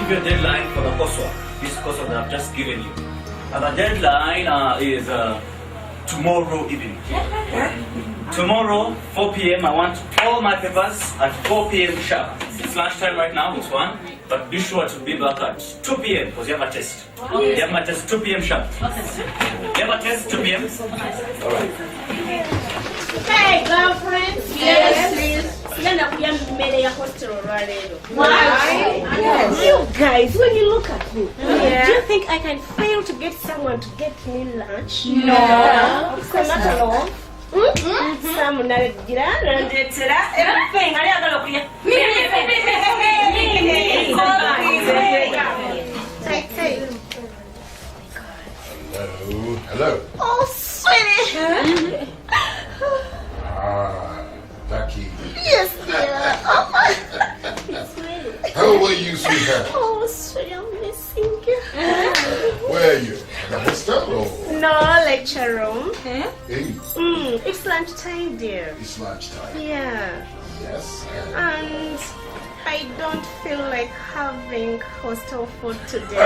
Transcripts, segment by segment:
give you a deadline for the coursework. This coursework that I've just given you. And the deadline is tomorrow evening. Tomorrow, 4 p.m. I want all my papers at 4 p.m. sharp. It's lunchtime right now, it's 1. But be sure to be back at 2 p.m. because you have a test. You have my test 2 p.m. sharp. You have a test 2 p.m. All right. Hey, girlfriends. Yes, please. Why? Yes. You guys, when you look at me, do you think I can fail to get someone to get me lunch? No. I'm not alone. Someone that did everything. Hello. Oh, sweetie. Becky. Yes, dear. How are you, sweetheart? Oh, sweetie, I'm missing you. Where are you? The hostel or? No, lecture room. Hey, It's lunchtime, dear. it's lunchtime. Yeah. Yes. And I don't feel like having hostel food today.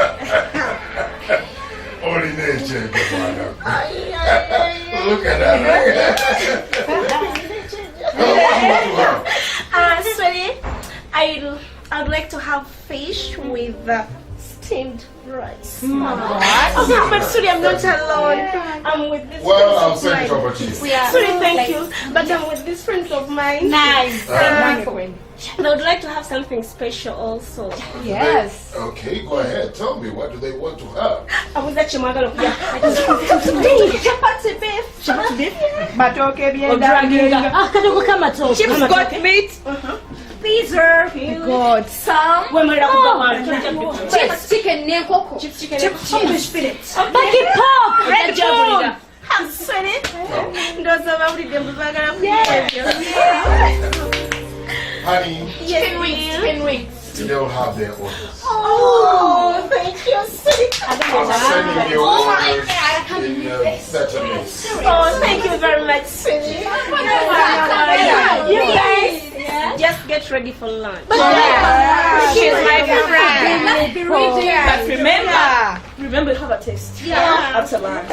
Only nature, good madam. Ay, ay, ay, ay. Look at that. What do you want to have? Sweetie, I'd like to have fish with steamed rice. Oh, but sweetie, I'm not alone. I'm with this Well, friends I'll of send it mine. over to you. Sweetie, thank you. But I'm with these friends of mine. Nice. And I would like to have something special also. Yes. Okay, go ahead. Tell me, what do they want to have? I was at Chimagalo. Chapati beef. Chapati beef. Matoke Chips got meat. Pizza. God. Some. Chips chicken nenkoko. Chips chicken. Chips spinach. Bucket pork. Red bone. I'm sweating. Those are my Honey, Yes, they'll have their orders. Oh, thank you, sweetie. I'm sending you orders in settlements. Oh, thank you very much, sweetie. You guys, just get ready for lunch. She's my friend. But remember to have a taste. Yeah. After lunch.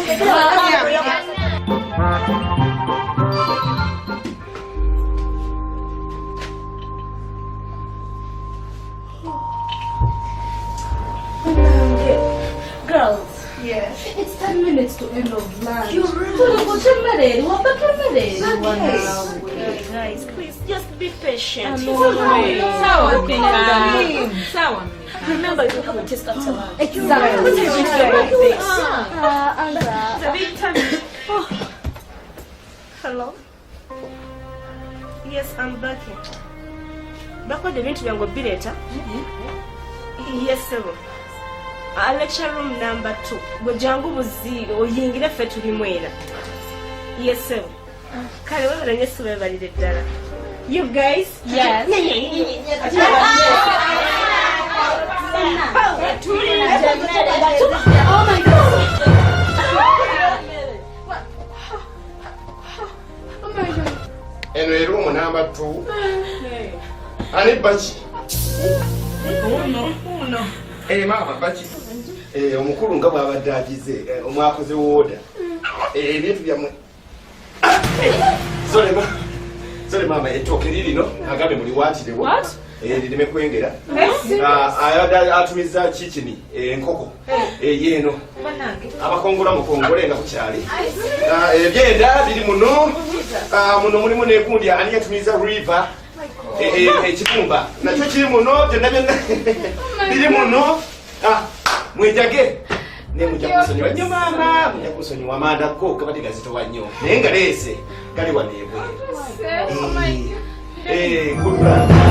Girls. Yes. It's 10 minutes to end of lunch. You're right. Guys, please just be patient. Remember, you have a taste after lunch. Exactly. The big time. Hello? Yes, I'm back here. Back with the event we are going to be later. Yes, sir. Lecture room number 2. Gojangu buzi oyingire fe tuli mwera. Yes, sir. Kale wewe nanye sibe balide ddala. You guys? Yes. Oh my God. And we room number 2. Ani bachi. Uno. Mama bachi. Omukulu nga bwabadde agize omwakoze wooda. Ebintu byammwe. Sorry mama, ettooke lirino agambe muli waatirewo. What? Lirime kwengera. Ayagala atumiza kikini enkoko. Yeeno. Abakongola mukongole nga kukyali. Ebyenda biri muno. Muno mulimu n'egundi ani yatumiza river. Ekifumba nakyo kiri muno byonna biri muno. Mwejage ne mujja kusonyiwa nnyo maama, mujja kusonyiwa amanda go kabadde gazitowa nnyo naye nga leese gali wano ebweru. Good plan.